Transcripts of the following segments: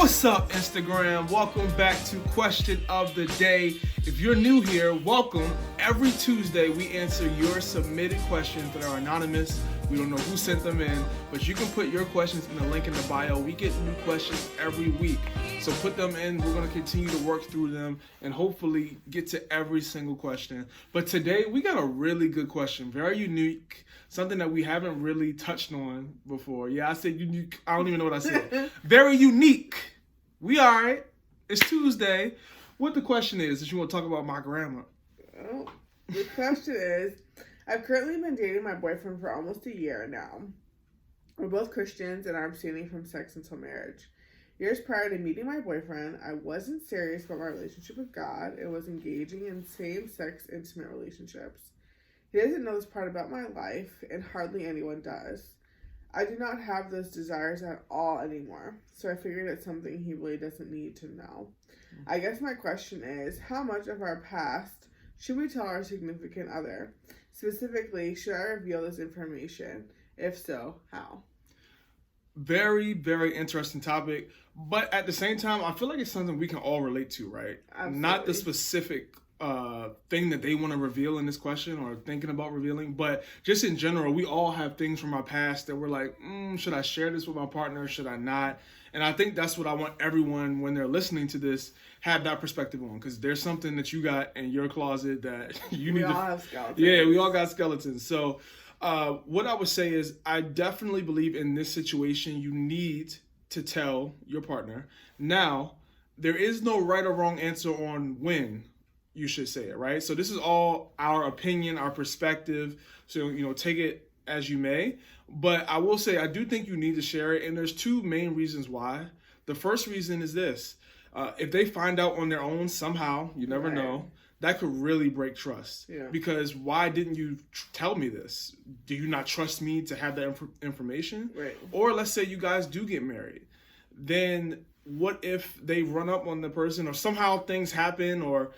What's up, Instagram? Welcome back to Question of the Day. If you're new here, welcome. Every Tuesday, we answer your submitted questions that are anonymous. We don't know who sent them in, but you can put your questions in the link in the bio. We get new questions every week. So put them in. We're going to continue to work through them and hopefully get to every single question. But today, we got a really good question. Very unique. Something that we haven't really touched on before. Yeah, I said unique. I don't even know what I said. Very unique. We all right. It's Tuesday. What the question is you want to talk about my grandma? Well, the question is, I've currently been dating my boyfriend for almost a year now. We're both Christians and are abstaining from sex until marriage. Years prior to meeting my boyfriend, I wasn't serious about my relationship with God and was engaging in same-sex intimate relationships. He doesn't know this part about my life, and hardly anyone does. I do not have those desires at all anymore, so I figured it's something he really doesn't need to know. I guess my question is, how much of our past should we tell our significant other? Specifically, should I reveal this information? If so, how? Very, very interesting topic, but at the same time, I feel like it's something we can all relate to, right? Absolutely. Not the specific thing that they want to reveal in this question or thinking about revealing, but just in general, we all have things from our past that we're like, should I share this with my partner? Should I not? And I think that's what I want everyone, when they're listening to this, have that perspective on, because there's something that you got in your closet that you need to... We all have skeletons. Yeah, we all got skeletons. So what I would say is, I definitely believe in this situation, you need to tell your partner. Now, there is no right or wrong answer on when you should say it, right? So this is all our opinion, our perspective. So, take it as you may. But I will say, I do think you need to share it. And there's two main reasons why. The first reason is this. If they find out on their own somehow, you never know, that could really break trust. Yeah. Because why didn't you tell me this? Do you not trust me to have that information? Right. Or let's say you guys do get married. Then what if they run up on the person, or somehow things happen, or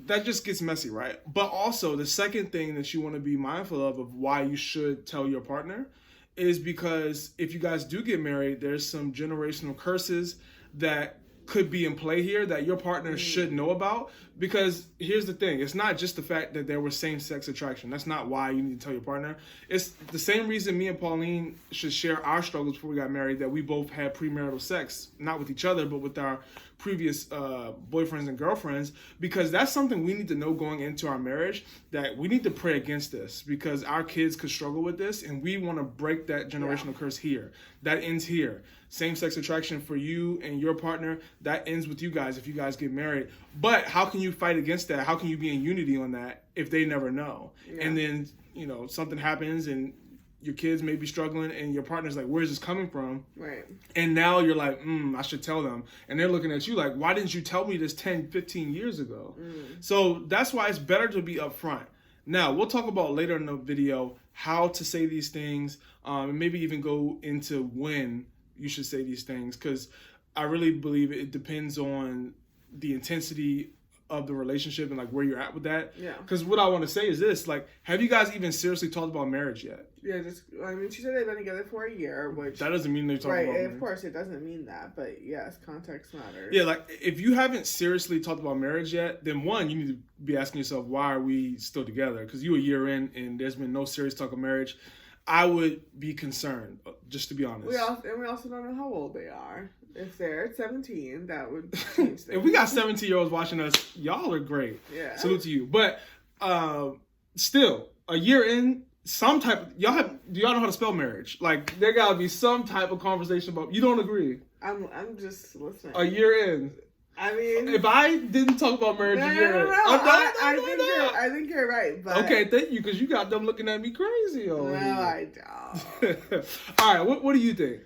that just gets messy, right? But also, the second thing that you want to be mindful of why you should tell your partner, is because if you guys do get married, there's some generational curses that could be in play here that your partner should know about. Because here's the thing, it's not just the fact that there was same-sex attraction. That's not why you need to tell your partner. It's the same reason me and Pauline should share our struggles before we got married, that we both had premarital sex, not with each other, but with our previous boyfriends and girlfriends, because that's something we need to know going into our marriage, that we need to pray against this, because our kids could struggle with this, and we want to break that generational curse here. That ends here. Same-sex attraction for you and your partner, that ends with you guys if you guys get married. But how can you fight against that? How can you be in unity on that if they never know? Yeah. And then, something happens and your kids may be struggling and your partner's like, where's this coming from? Right. And now you're like, I should tell them. And they're looking at you like, why didn't you tell me this 10, 15 years ago? So that's why it's better to be upfront. Now, we'll talk about later in the video how to say these things, and maybe even go into when you should say these things, because I really believe it depends on the intensity of the relationship and like where you're at with that. Yeah. Because what I want to say is this, like, have you guys even seriously talked about marriage yet? Yeah, she said they've been together for a year, which... That doesn't mean they're talking about marriage. Of course, it doesn't mean that, but yes, context matters. Yeah, like, if you haven't seriously talked about marriage yet, then one, you need to be asking yourself, why are we still together? Because you a year in and there's been no serious talk of marriage. I would be concerned, just to be honest. We also don't know how old they are. If they're 17, that would change things. If we got 17-year-olds watching us, y'all are great. Yeah. Salute to you. But still, a year in, do y'all know how to spell marriage? Like, there gotta be some type of conversation about. You don't agree? I'm just listening. A year in. I mean, if I didn't talk about marriage a year in, I think you're right. But okay, thank you, because you got them looking at me crazy. I don't. All right, what do you think?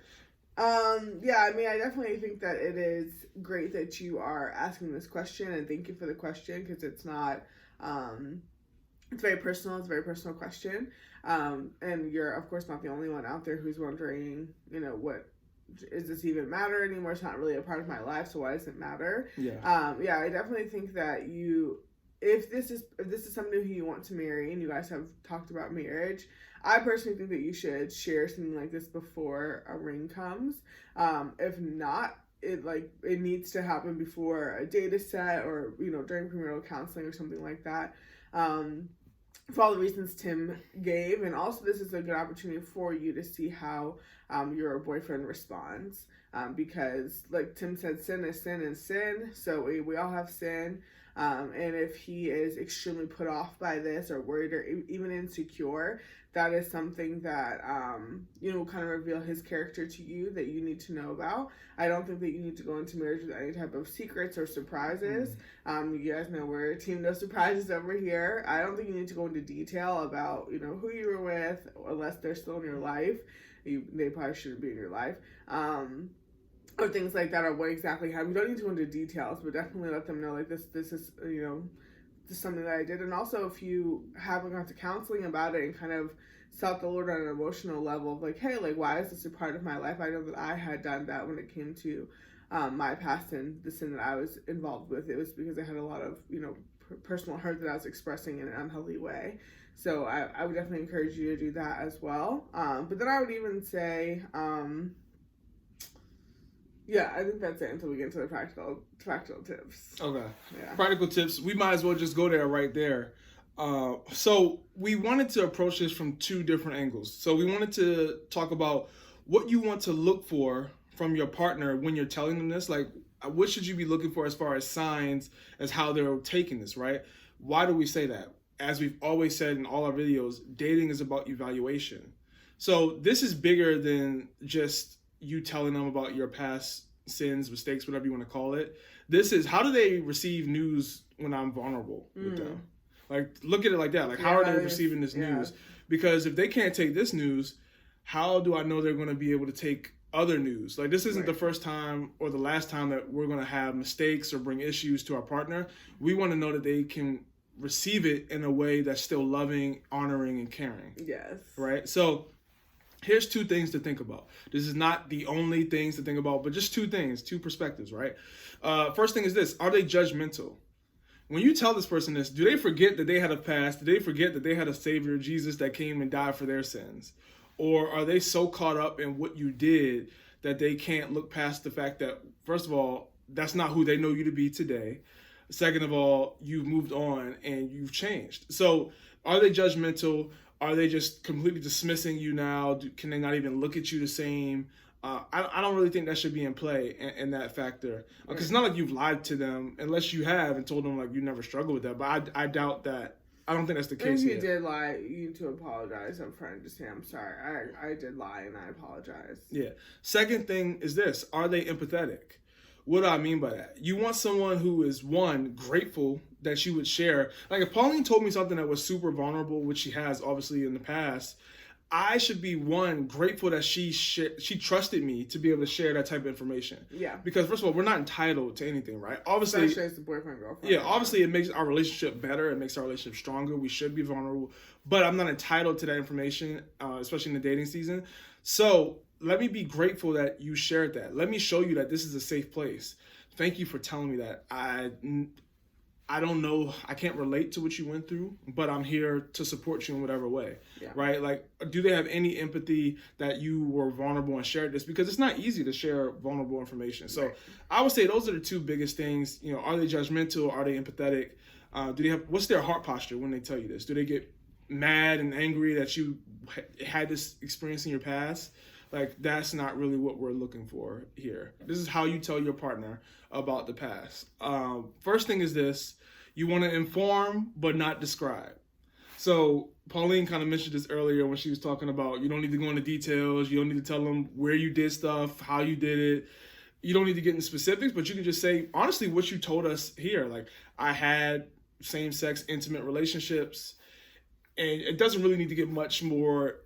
Yeah, I mean, I definitely think that it is great that you are asking this question, and thank you for the question, because it's not, it's very personal. It's a very personal question. And you're, of course, not the only one out there who's wondering, what, does this even matter anymore? It's not really a part of my life, so why does it matter? Yeah. Yeah, I definitely think that if this is somebody who you want to marry and you guys have talked about marriage, I personally think that you should share something like this before a ring comes. If not, it needs to happen before a date is set, or during premarital counseling or something like that. For all the reasons Tim gave, and also this is a good opportunity for you to see how your boyfriend responds, because like Tim said, sin is sin and sin, so we all have sin, and if he is extremely put off by this or worried or even insecure, that is something that will kind of reveal his character to you that you need to know about. I don't think that you need to go into marriage with any type of secrets or surprises. You guys know we're team no surprises over here. I don't think you need to go into detail about who you were with, unless they're still in your life. They probably shouldn't be in your life. Or things like that, or what exactly happened. You don't need to go into details, but definitely let them know, like, this is this is something that I did. And also, if you haven't gone to counseling about it and kind of sought the Lord on an emotional level of like, hey, like, why is this a part of my life? I know that I had done that when it came to my past and the sin that I was involved with. It was because I had a lot of personal hurt that I was expressing in an unhealthy way. So I would definitely encourage you to do that as well. But then I would even say, yeah, I think that's it until we get into the practical tips. Okay. Yeah. Practical tips. We might as well just go there right there. So we wanted to approach this from two different angles. So we wanted to talk about what you want to look for from your partner when you're telling them this. Like, what should you be looking for as far as signs as how they're taking this, right? Why do we say that? As we've always said in all our videos, dating is about evaluation. So this is bigger than just you telling them about your past sins, mistakes, whatever you want to call it. This is, how do they receive news when I'm vulnerable with them? Like, look at it like that. Like, how are they receiving this news? Because if they can't take this news, how do I know they're going to be able to take other news? Like, this isn't the first time or the last time that we're going to have mistakes or bring issues to our partner. We want to know that they can receive it in a way that's still loving, honoring, and caring. Yes. Right? So here's two things to think about. This is not the only things to think about, but just two things, two perspectives, right? First thing is this: are they judgmental? When you tell this person this, do they forget that they had a past? Do they forget that they had a Savior, Jesus, that came and died for their sins? Or are they so caught up in what you did that they can't look past the fact that, first of all, that's not who they know you to be today. Second of all, you've moved on and you've changed. So are they judgmental? Are they just completely dismissing you now? Can they not even look at you the same? I don't really think that should be in play in that factor. Because it's not like you've lied to them, unless you have and told them like you never struggled with that. But I doubt that. I don't think that's the case. If you did lie, you need to apologize up front. Just say, I'm sorry. I did lie and I apologize. Yeah. Second thing is this: are they empathetic? What do I mean by that? You want someone who is, one, grateful that she would share. Like, if Pauline told me something that was super vulnerable, which she has obviously in the past, I should be, one, grateful that she trusted me to be able to share that type of information. Yeah. Because first of all, we're not entitled to anything, right? Obviously, especially as the boyfriend girlfriend. Yeah, obviously it makes our relationship better. It makes our relationship stronger. We should be vulnerable, but I'm not entitled to that information, especially in the dating season. So let me be grateful that you shared that. Let me show you that this is a safe place. Thank you for telling me that. I don't know, I can't relate to what you went through, but I'm here to support you in whatever way, right? Like, do they have any empathy that you were vulnerable and shared this? Because it's not easy to share vulnerable information. So I would say those are the two biggest things. Are they judgmental? Are they empathetic? Do they have, what's their heart posture when they tell you this? Do they get mad and angry that you had this experience in your past? Like, that's not really what we're looking for here. This is how you tell your partner about the past. First thing is this: you want to inform but not describe. So Pauline kind of mentioned this earlier when she was talking about you don't need to go into details. You don't need to tell them where you did stuff, how you did it. You don't need to get into specifics, but you can just say, honestly, what you told us here. Like, I had same-sex intimate relationships, and it doesn't really need to get much more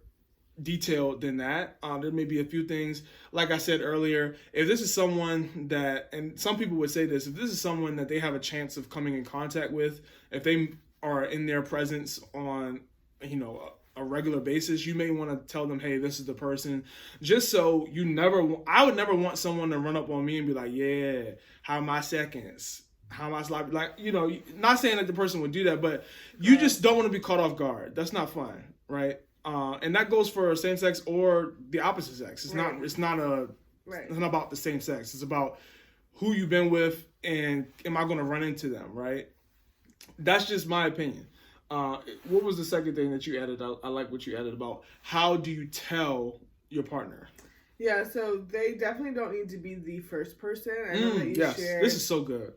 detailed than that. There may be a few things, like I said earlier, if this is someone that, and some people would say this, if this is someone that they have a chance of coming in contact with, if they are in their presence on, a regular basis, you may want to tell them, hey, this is the person, just so I would never want someone to run up on me and be like, yeah, how are my seconds? How am I sloppy? Like, not saying that the person would do that, but you just don't want to be caught off guard. That's not fun, right? And that goes for same sex or the opposite sex. It's not a Right. It's not about the same sex. It's about who you've been with and am I going to run into them, right? That's just my opinion. What was the second thing that you added? I like what you added about how do you tell your partner? Yeah, so they definitely don't need to be the first person. I know that you shared. This is so good.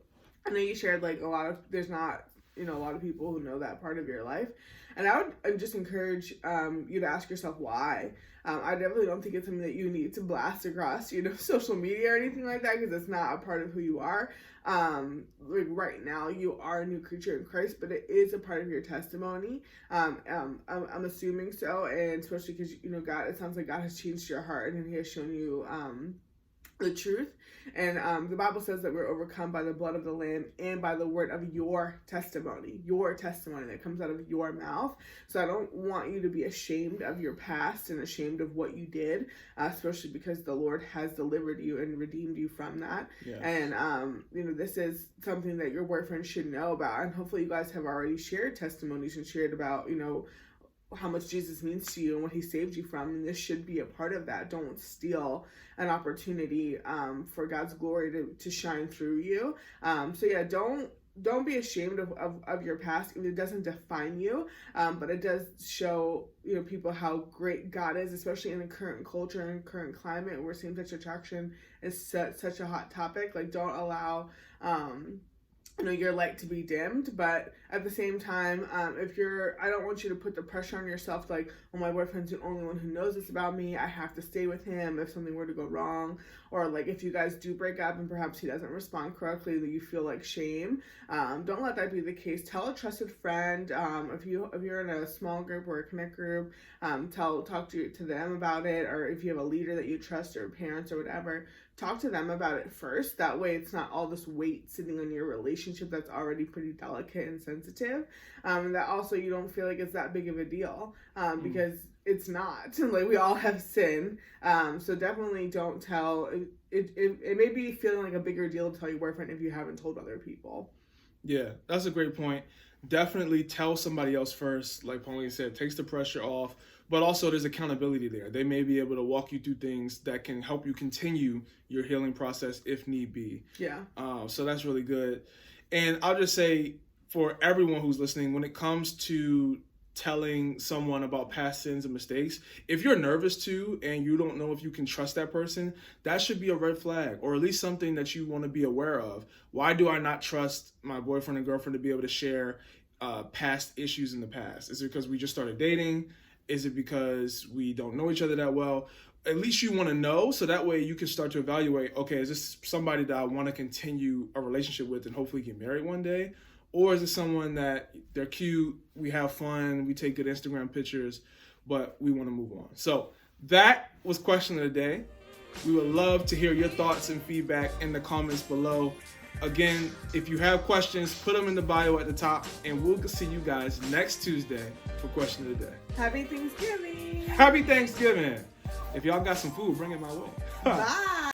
I know you shared like there's not, a lot of people who know that part of your life. And I would just encourage you to ask yourself why. I definitely don't think it's something that you need to blast across, social media or anything like that, because it's not a part of who you are. Like right now, you are a new creature in Christ, but it is a part of your testimony. I'm assuming so, and especially because God, it sounds like God has changed your heart and He has shown you the truth. And the Bible says that we're overcome by the blood of the Lamb and by the word of your testimony that comes out of your mouth. So I don't want you to be ashamed of your past and ashamed of what you did, especially because the Lord has delivered you and redeemed you from that. Yes. And, this is something that your boyfriend should know about. And hopefully you guys have already shared testimonies and shared about, how much Jesus means to you and what He saved you from, and this should be a part of that. Don't steal an opportunity for God's glory to shine through you. So yeah, don't be ashamed of your past. It doesn't define you, but it does show people how great God is, especially in the current culture and current climate where same-sex attraction is such a hot topic. Like, don't allow your light to be dimmed, but at the same time, I don't want you to put the pressure on yourself, like, oh, my boyfriend's the only one who knows this about me, I have to stay with him if something were to go wrong, or like if you guys do break up and perhaps he doesn't respond correctly, that you feel like shame. Don't let that be the case. Tell a trusted friend, if you're in a small group or a connect group, talk to them about it, or if you have a leader that you trust or parents or whatever, talk to them about it first. That way it's not all this weight sitting on your relationship that's already pretty delicate and sensitive. That also you don't feel like it's that big of a deal, because it's not. Like, we all have sin. So definitely don't tell. It may be feeling like a bigger deal to tell your boyfriend if you haven't told other people. Yeah, that's a great point. Definitely tell somebody else first. Like Pauline said, takes the pressure off. But also there's accountability there. They may be able to walk you through things that can help you continue your healing process if need be. Yeah. So that's really good. And I'll just say, for everyone who's listening, when it comes to telling someone about past sins and mistakes, if you're nervous to and you don't know if you can trust that person, that should be a red flag, or at least something that you want to be aware of. Why do I not trust my boyfriend and girlfriend to be able to share past issues in the past? Is it because we just started dating? Is it because we don't know each other that well? At least you want to know, so that way you can start to evaluate, okay, is this somebody that I want to continue a relationship with and hopefully get married one day? Or is it someone that they're cute, we have fun, we take good Instagram pictures, but we want to move on? So that was question of the day. We would love to hear your thoughts and feedback in the comments below. Again, if you have questions, put them in the bio at the top, and we'll see you guys next Tuesday for question of the day. Happy Thanksgiving! Happy Thanksgiving! If y'all got some food, bring it my way. Bye!